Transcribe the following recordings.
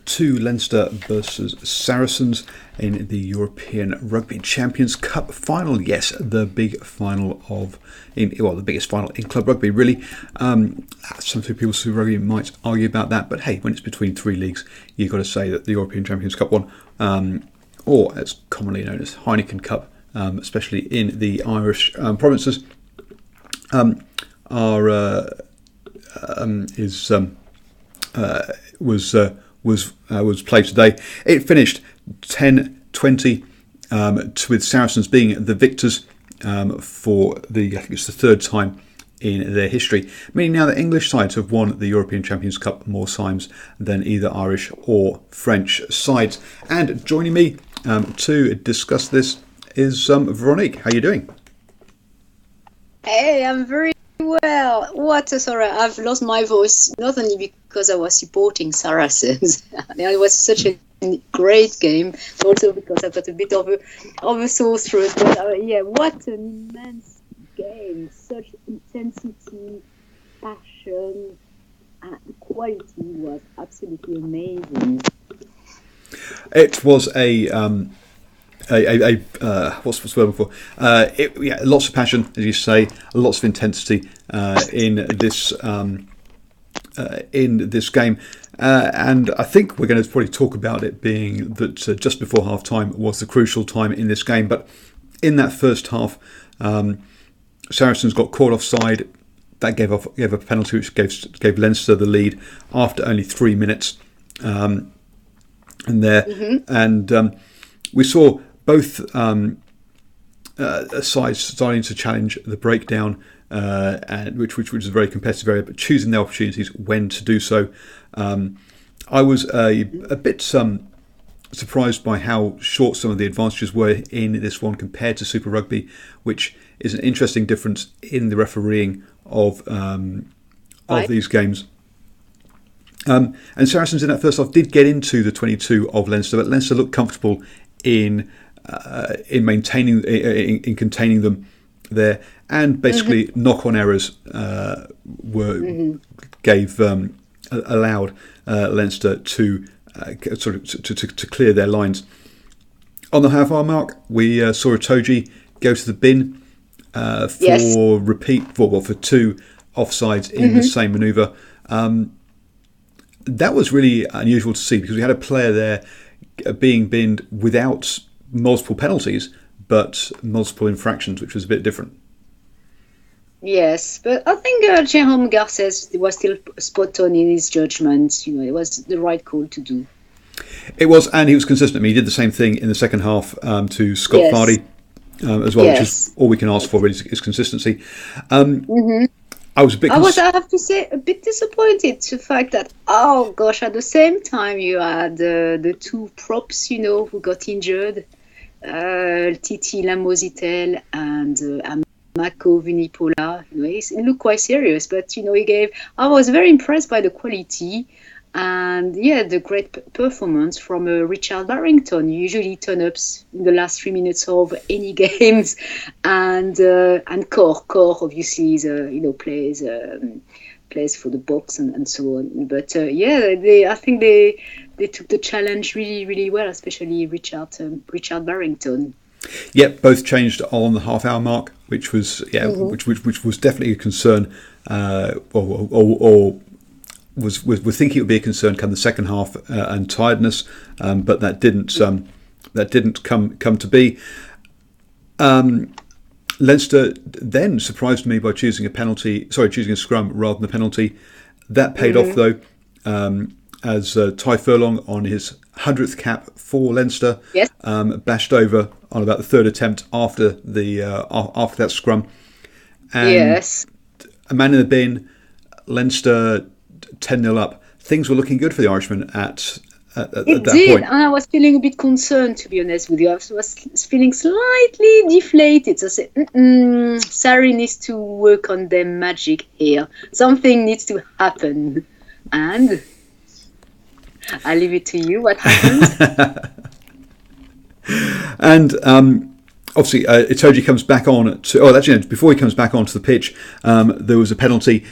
to Leinster versus Saracens in the European Rugby Champions Cup final. Yes, the big final the biggest final in club rugby, really. Some people who rugby might argue about that, but hey, when it's between three leagues, you've got to say that the European Champions Cup one, or as commonly known as Heineken Cup, especially in the Irish provinces, was played today. It finished 10-20 with Saracens being the victors for I think it's the third time in their history, meaning now that English sides have won the European Champions Cup more times than either Irish or French sides. And joining me to discuss this is Veronique. How are you doing? Hey, I'm very well. I've lost my voice, not only because I was supporting Saracens. It was such a great game, but also because I've got a bit of a sore throat. But what an immense game. Such intensity, passion, and the quality was absolutely amazing. It was what's the word for? Lots of passion, as you say, lots of intensity in this game, and I think we're going to probably talk about it being that just before half time was the crucial time in this game. But in that first half, Saracens got caught offside. That gave a penalty which gave Leinster the lead after only 3 minutes. We saw both sides starting to challenge the breakdown, which is a very competitive area, but choosing their opportunities when to do so. I was a bit surprised by how short some of the advantages were in this one compared to Super Rugby, which is an interesting difference in the refereeing of these games. And Saracens in that first half did get into the 22 of Leinster, but Leinster looked comfortable in maintaining, in containing them there, and basically knock-on errors allowed Leinster to to clear their lines. On the half-hour mark, we saw Itoje go to the bin for two offsides in the same manoeuvre. That was really unusual to see, because we had a player there being binned without multiple penalties, but multiple infractions, which was a bit different. Yes, but I think Jérôme Garcés was still spot on in his judgment. It was the right call to do. It was, and he was consistent. I mean, he did the same thing in the second half to Scott Fardy as well, which is all we can ask for, really, is consistency. I have to say, a bit disappointed to the fact that, at the same time you had the two props, who got injured, Titi Lamositel and Mako Vunipola. He looked quite serious, but I was very impressed by the quality and the great performance from Richard Barrington. He usually turn up in the last 3 minutes of any games, and Core obviously is plays for the box and so on. But I think they took the challenge really, really well, especially Richard Barrington. Yep, both changed on the half-hour mark, which was which was definitely a concern, or was thinking it would be a concern come the second half and tiredness, but that didn't come to be. Leinster then surprised me by choosing a scrum rather than a penalty. That paid off though, as Ty Furlong on his 100th cap for Leinster bashed over on about the third attempt after that scrum. And a man in the bin, Leinster 10-0 up. Things were looking good for the Irishmen at that point. And I was feeling a bit concerned, to be honest with you. I was feeling slightly deflated. So I said, Sari needs to work on their magic here. Something needs to happen. And I leave it to you. What happened? And obviously, Itoje comes back on before he comes back onto the pitch, there was a penalty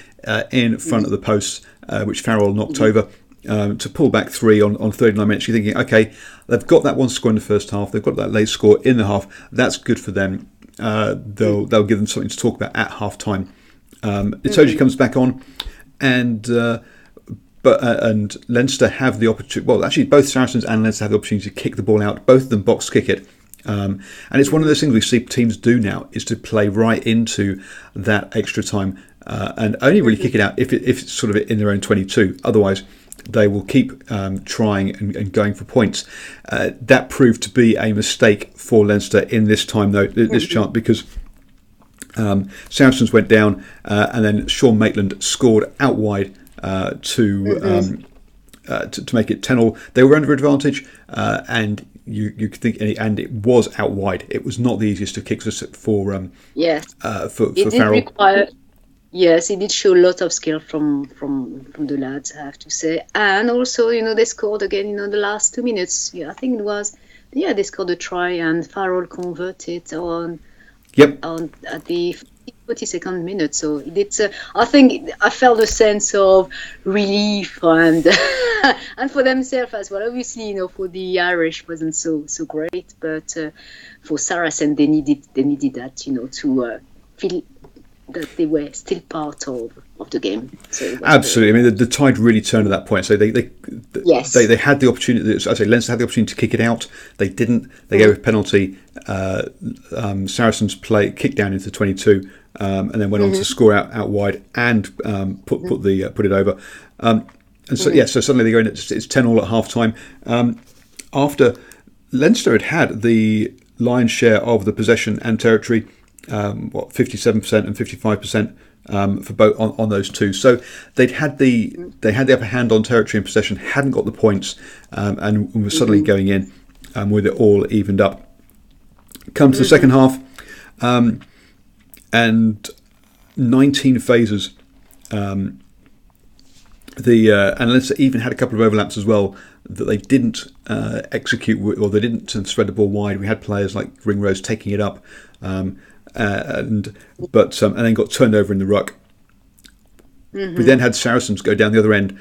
in front of the post, which Farrell knocked over. to pull back 3 on 39 minutes. You're thinking, okay, they've got that one score in the first half. They've got that late score in the half. That's good for them. They'll give them something to talk about at half time. Itoje comes back on, and Leinster have the opportunity. Well, actually, both Saracens and Leinster have the opportunity to kick the ball out. Both of them box kick it. And it's one of those things we see teams do now, is to play right into that extra time and only really kick it out if it's sort of in their own 22. Otherwise, they will keep trying and going for points. That proved to be a mistake for Leinster in this time, though, this chance, because Saracens went down and then Sean Maitland scored out wide to make it 10-all. They were under advantage, and you could think, and it was out wide. It was not the easiest of kicks for Farrell. Yes, it did show a lot of skill from the lads, I have to say. And also, they scored again, the last 2 minutes. Yeah, I think it was, they scored a try and Farrell converted at the 42nd minute. So it's, I think I felt a sense of relief and and for themselves as well. Obviously, for the Irish wasn't so great, but for Saracens they needed that, to feel that they were still part of the game. So absolutely. I mean, the tide really turned at that point. So they had the opportunity. As I say, Leinster had the opportunity to kick it out. They didn't. They gave a penalty. Saracens kicked down into 22, and then went on to score out wide and put it over. And so so suddenly they go in. It's 10-all at half time. After Leinster had the lion's share of the possession and territory. 57% and 55% for both on those two. So they had the upper hand on territory and possession, hadn't got the points, and were suddenly going in with it all evened up. Come to the second half, and 19 phases. And Leinster even had a couple of overlaps as well that they didn't execute, or they didn't thread the ball wide. We had players like Ringrose taking it up. And then got turned over in the ruck. We then had Saracens go down the other end,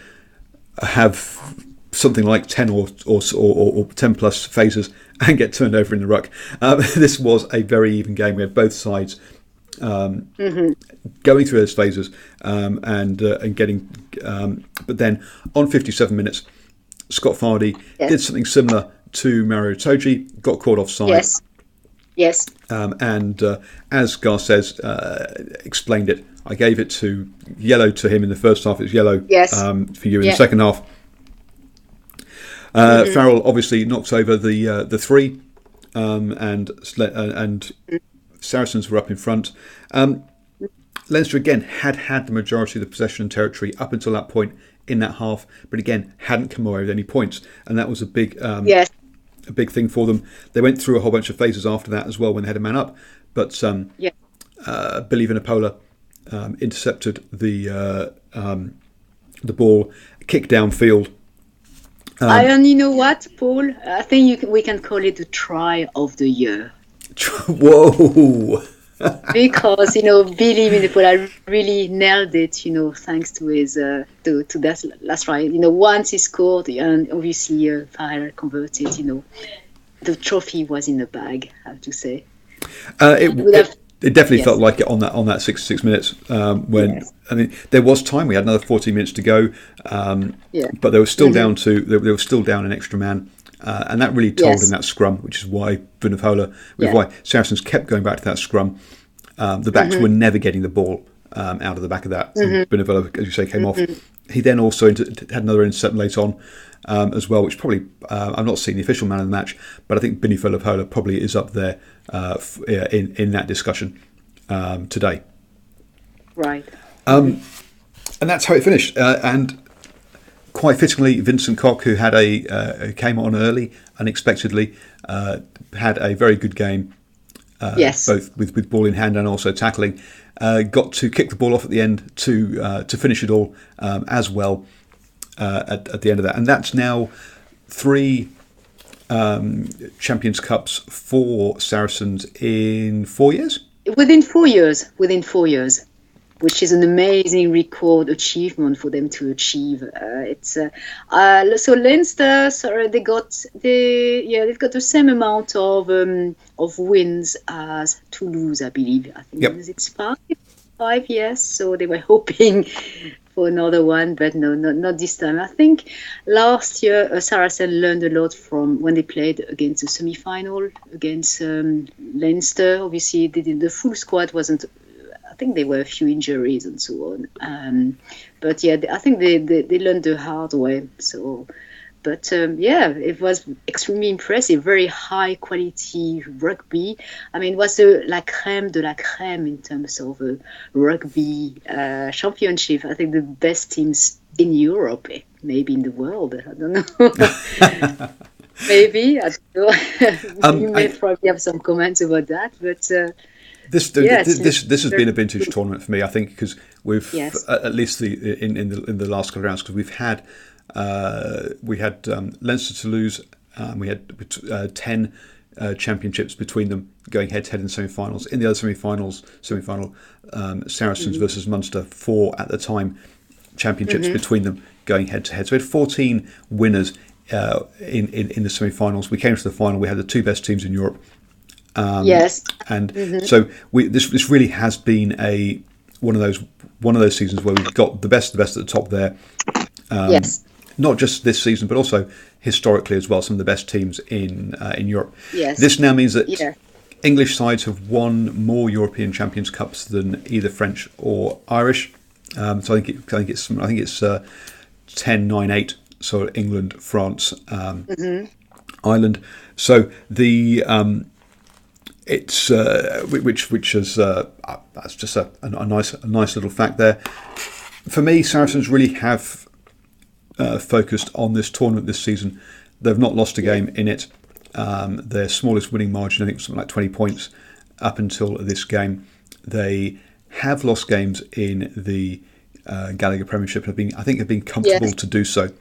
have something like 10 or 10 plus phases, and get turned over in the ruck. This was a very even game. We had both sides going through those phases and getting. But then on 57 minutes, Scott Fardy did something similar to Mario Itoje, got caught offside. Yes. And as Gar says, explained it. I gave it to yellow to him in the first half. It was yellow for you in the second half. Farrell obviously knocks over the 3, and Saracens were up in front. Leinster again had the majority of the possession and territory up until that point in that half, but again hadn't come away with any points, and that was a big a big thing for them. They went through a whole bunch of phases after that as well when they had a man up, but Billy Vunipola intercepted the ball, kicked downfield. And you know what, Paul? I think we can call it the try of the year. Whoa! Because Billy Vunipola really nailed it. Thanks to his to that last try. Once he scored, and obviously Farrell converted. The trophy was in the bag, I have to say. It definitely felt like it on that 66 minutes when I mean there was time. We had another 14 minutes to go, but they were still down they were still down an extra man. And that really told in that scrum, which is why why Saracens kept going back to that scrum. The backs were never getting the ball out of the back of that. Vunipola, as you say, came off. He then also had another intercept late on as well, which probably, I'm not seeing the official man of the match, but I think Vunipola probably is up there in that discussion today. Right. And that's how it finished. And quite fittingly, Vincent Koch, who had came on early, unexpectedly, had a very good game. Both with ball in hand and also tackling. Got to kick the ball off at the end to finish it all as well at the end of that. And that's now 3 Champions Cups for Saracens in 4 years? Within 4 years. which is an amazing record achievement for them to achieve. So Leinster, sorry, they've got the same amount of wins as Toulouse, I believe. I think it's five, yes. So they were hoping for another one, but no, not this time. I think last year Saracens learned a lot from when they played against the semi-final against Leinster. Obviously, the full squad wasn't. I think there were a few injuries and so on. But yeah, I think they learned the hard way. So, but it was extremely impressive. Very high quality rugby. I mean, it was the la crème de la crème in terms of rugby championship. I think the best teams in Europe, maybe in the world. I don't know. Maybe. I don't know. You may probably have some comments about that, but. This has been a vintage tournament for me, I think, because we've at least in the last couple of rounds, because we had Leinster Toulouse, we had 10 championships between them going head to head in semi-finals. In the other semi-final, Saracens versus Munster, 4 at the time championships between them going head to head. So we had 14 winners in the semi-finals. We came to the final. We had the 2 best teams in Europe. So this really has been one of those seasons where we've got the best at the top there. Not just this season, but also historically as well. Some of the best teams in Europe. This now means that English sides have won more European Champions Cups than either French or Irish. So I think it's 10, 9, 8. So England, France, Ireland. So the it's which is that's just a nice little fact there. For me, Saracens really have focused on this tournament this season. They've not lost a game in it. Their smallest winning margin, I think, was something like 20 points up until this game. They have lost games in the Gallagher Premiership. Have been comfortable to do so.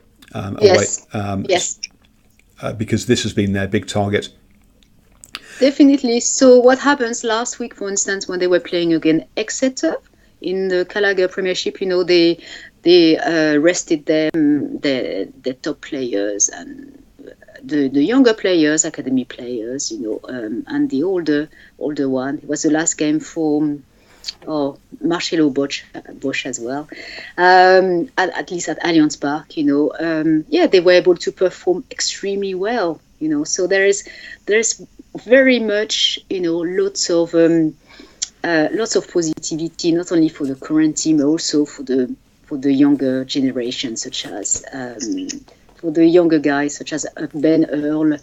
Because this has been their big target. Definitely. So what happens last week, for instance, when they were playing against Exeter in the Gallagher Premiership, they rested them, the top players and the younger players, academy players, and the older one. It was the last game for Marcelo Bosch as well. At least at Allianz Park, they were able to perform extremely well. So there's very much, lots of positivity, not only for the current team, but also for the younger generation, such as for the younger guys, such as Ben Earl.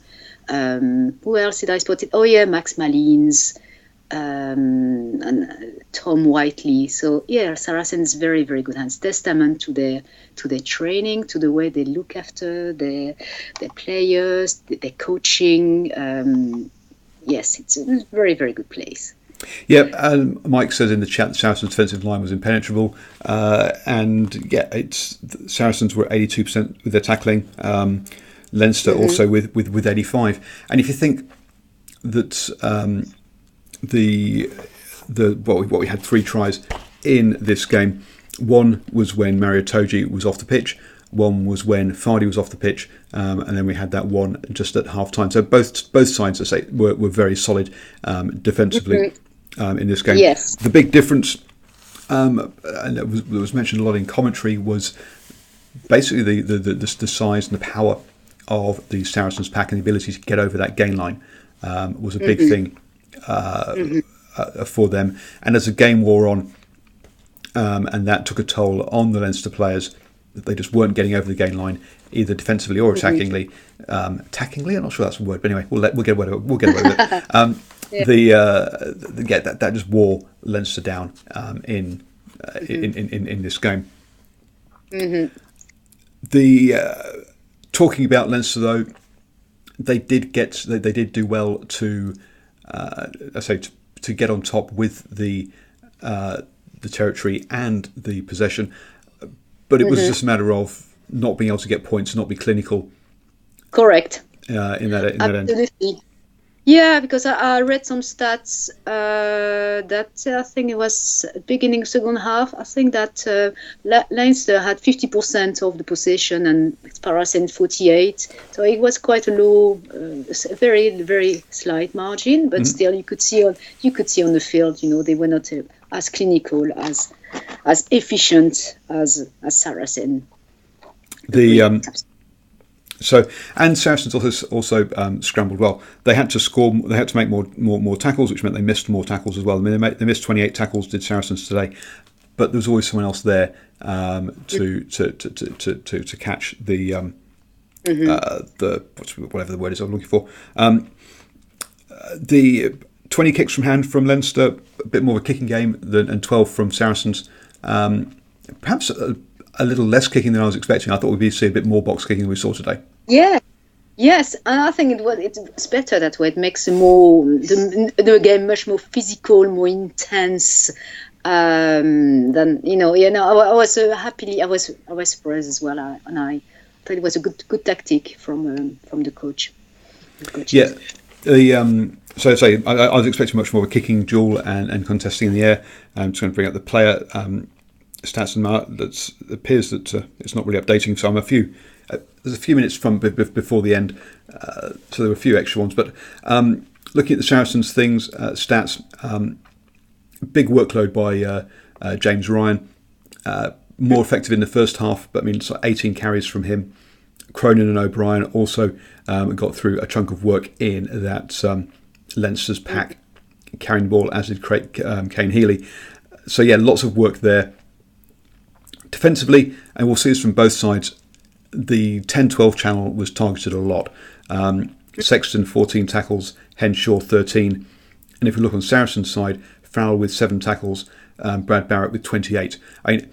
Who else did I spot it? Oh yeah, Max Malines. And Tom Whiteley. So Saracens very, very good hands. Testament to their training, to the way they look after their players, their coaching. It's a very, very good place. Mike says in the chat, Saracens' defensive line was impenetrable, Saracens were 82% with their tackling. Leinster also with 85. And if you think that we had 3 tries in this game. One was when Mario Toji was off the pitch. One was when Fardy was off the pitch, and then we had that one just at half time. So both sides, I say, were very solid defensively in this game. Yes. The big difference, and it was mentioned a lot in commentary, was basically the size and the power of the Saracens pack and the ability to get over that gain line was a big thing. For them, and as the game wore on, and that took a toll on the Leinster players, they just weren't getting over the gain line either defensively or attackingly. Attackingly, I'm not sure that's a word, but anyway, we'll get away with it. That just wore Leinster down in this game. The talking about Leinster though, they did do well to. To get on top with the territory and the possession, but it was just a matter of not being able to get points, not be clinical. Correct. In that Absolutely. end. Yeah, because I read some stats that I think it was beginning second half. I think that Leinster had 50% of the possession and Saracens 48. So it was quite a low, very very slight margin, but still you could see on the field, they were not as clinical, as efficient as Saracens. And Saracens also scrambled well. They had to score. They had to make more tackles, which meant they missed more tackles as well. I mean, they missed 28 tackles. Did Saracens today? But there was always someone else there to catch the whatever the word is I'm looking for. The 20 kicks from hand from Leinster, a bit more of a kicking game and 12 from Saracens. Perhaps a little less kicking than I was expecting. I thought we'd see a bit more box kicking than we saw today. Yeah, yes, and I think it's better that way. It makes the game much more physical, more intense. Than I was I was surprised as well, and I thought it was a good tactic from the coach. Yeah, so I was expecting much more of a kicking duel and contesting in the air. I'm just going to bring up the player stats and that appears that it's not really updating. So there's a few minutes from before the end, so there were a few extra ones. But looking at the Saracens stats, big workload by James Ryan, more effective in the first half, but I mean it's like 18 carries from him. Cronin and O'Brien also got through a chunk of work in that Leinster's pack, carrying the ball, as did Kane Healy. So yeah, lots of work there. Defensively, and we'll see this from both sides, the 10-12 channel was targeted a lot. Sexton 14 tackles, Henshaw 13, and if we look on Saracen's side, Farrell with 7 tackles, Brad Barrett with 28. I mean,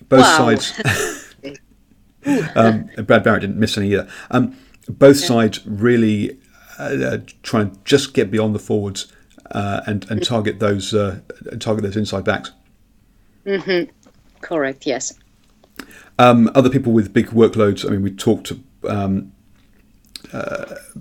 both sides. Brad Barrett didn't miss any either. Both sides really try and just get beyond the forwards and target those inside backs. Mm-hmm. Correct. Yes. Other people with big workloads. I mean, we talked about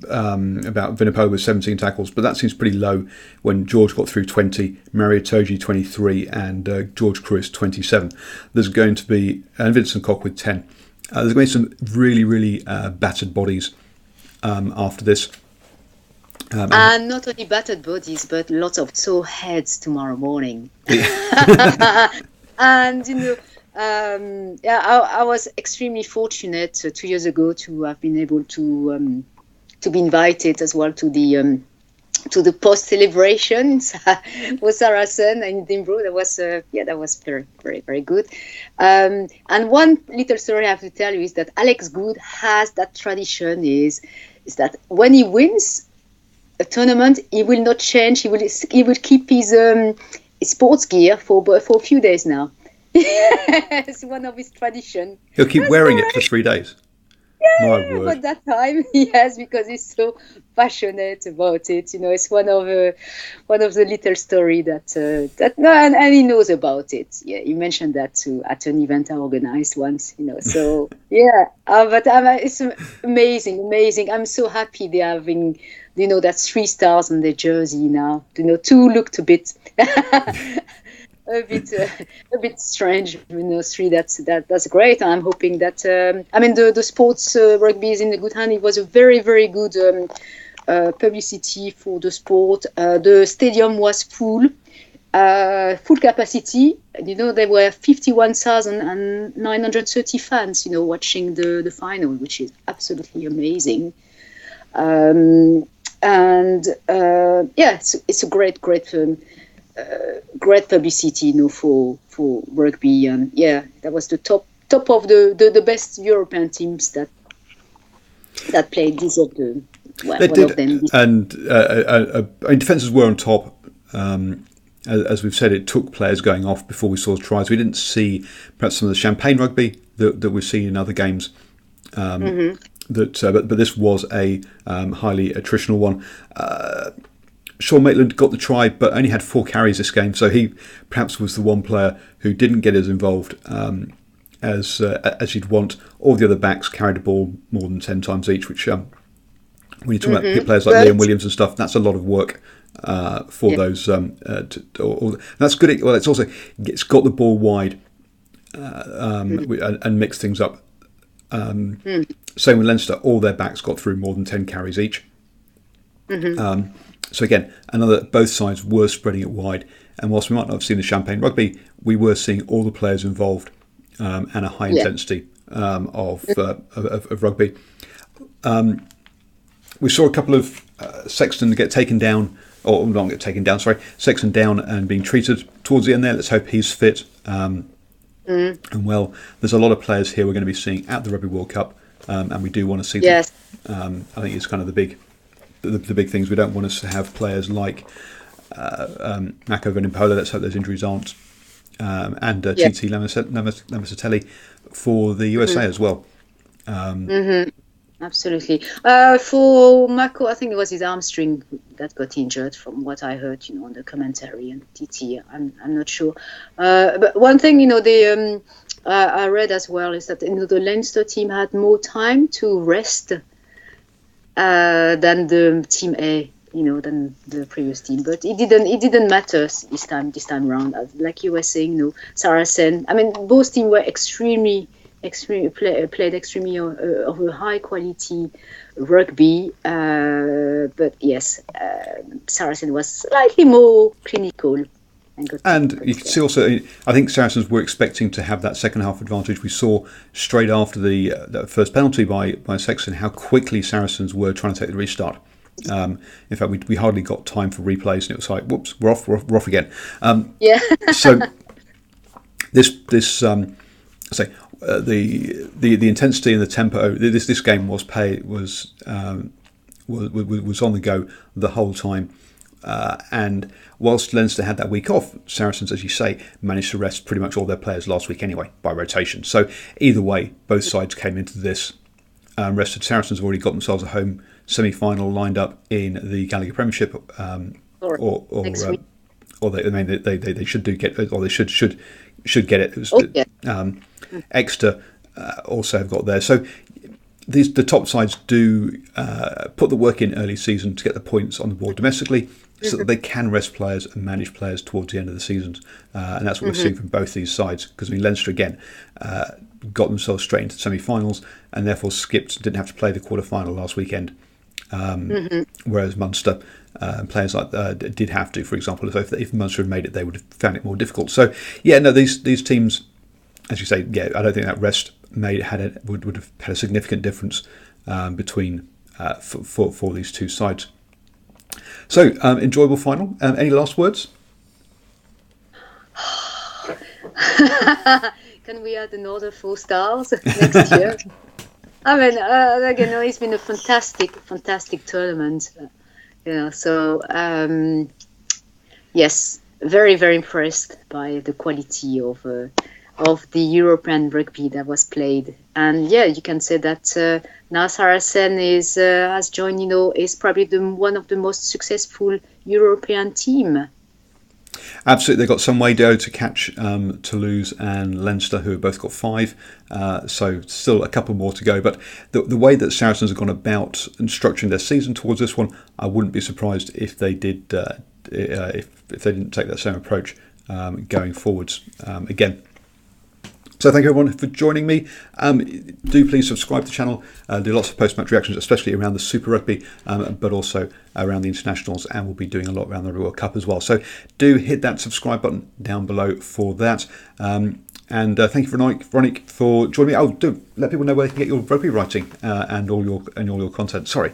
Vunipola with 17 tackles, but that seems pretty low when George got through 20, Mario Toji 23, and George Cruis 27. There's going to be Vincent Koch with 10. There's going to be some really, really battered bodies after this. And not only battered bodies, but lots of sore heads tomorrow morning. And I was extremely fortunate 2 years ago to have been able to be invited as well to the post celebrations for Saracen and Edinburgh. That was very, very, very good. And one little story I have to tell you is that Alex Good has that tradition is that when he wins a tournament, he will not change. He will keep his sports gear for a few days now. It's one of his tradition. He'll keep wearing it for 3 days. Yeah, but that time, yes, because he's so passionate about it. It's one of the little story and he knows about it. Yeah, he mentioned that at an event I organized once. So yeah, but it's amazing. I'm so happy they're having, that 3 stars on their jersey now. 2 looked a bit. A bit strange, 3. That's great. I'm hoping that the sports rugby is in a good hand. It was a very, very good publicity for the sport. The stadium was full capacity. There were 51,930 fans. Watching the final, which is absolutely amazing. It's a great publicity, for rugby, and that was the top of the best European teams that played. These of the they did, of them. And defences were on top. As we've said, it took players going off before we saw the tries. We didn't see perhaps some of the champagne rugby that we've seen in other games. But this was a highly attritional one. Sean Maitland got the try, but only had 4 carries this game, so he perhaps was the one player who didn't get as involved as you'd want. All the other backs carried the ball more than 10 times each, which when you talk about players like Liam Williams and stuff, that's a lot of work for those. That's good. Well, it's got the ball wide and mixed things up. Same with Leinster, all their backs got through more than 10 carries each. So again, both sides were spreading it wide, and whilst we might not have seen the champagne rugby, we were seeing all the players involved and a high intensity of rugby. We saw a couple of Sexton get taken down, or not get taken down, sorry, Sexton down and being treated towards the end there. Let's hope he's fit. And well, there's a lot of players here we're going to be seeing at the Rugby World Cup, and we do want to see them. I think it's kind of the big things. We don't want us to have players like Mako Venipola. Let's hope those injuries aren't, and Titi Lamasatelli for the USA as well. Absolutely. For Mako, I think it was his hamstring that got injured, from what I heard, on the commentary, and TT, I'm not sure. But one thing, I read as well is that the Leinster team had more time to rest than the Team A, than the previous team. But it didn't matter this time around. Like you were saying, Saracens. I mean, both teams were played extremely of a high quality rugby, but yes, Saracens was slightly more clinical. And you can see also, I think Saracens were expecting to have that second half advantage. We saw straight after the first penalty by Sexton how quickly Saracens were trying to take the restart. In fact, we hardly got time for replays, and it was like, whoops, we're off again. So this the intensity and the tempo. This game was on the go the whole time, and whilst Leinster had that week off, Saracens, as you say, managed to rest pretty much all their players last week anyway by rotation. So either way, both sides came into this rested. Saracens have already got themselves a home semi-final lined up in the Gallagher Premiership, they should get it. Exeter also have got there. So the top sides do put the work in early season to get the points on the board domestically, so that they can rest players and manage players towards the end of the seasons. And that's what we're seeing from both these sides. Because Leinster again got themselves straight into the semi-finals and therefore didn't have to play the quarter-final last weekend. Whereas Munster players like did have to. For example, if Munster had made it, they would have found it more difficult. So these teams, as you say, I don't think that rest would have had a significant difference between for these two sides. So enjoyable final. Any last words? Can we add another 4 stars next year? I mean, it's been a fantastic tournament. So yes, very, very impressed by the quality of the European rugby that was played. And you can say that now Saracens has joined, is probably one of the most successful European team. Absolutely, they've got some way to catch Toulouse and Leinster, who have both got 5. So still a couple more to go. But the way that Saracens have gone about and structuring their season towards this one, I wouldn't be surprised if they did if they didn't take that same approach going forwards again. So thank you everyone for joining me. Do please subscribe to the channel. Do lots of post-match reactions, especially around the Super Rugby, but also around the internationals, and we'll be doing a lot around the World Cup as well. So do hit that subscribe button down below for that. And thank you, Veronique, for joining me. Oh, do let people know where they can get your rugby writing and all your content. Sorry.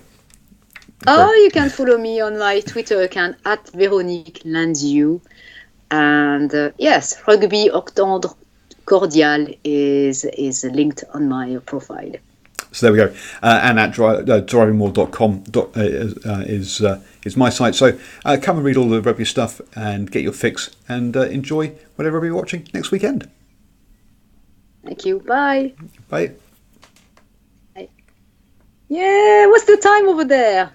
You can follow me on my Twitter account at Véronique Landiou. And yes, Rugby Octandre Cordial is linked on my profile. So there we go. And at DrivingMaul.com is my site. So come and read all the rugby stuff and get your fix and enjoy whatever rugby you're watching next weekend. Thank you. Bye. Bye. Bye. Yeah, what's the time over there?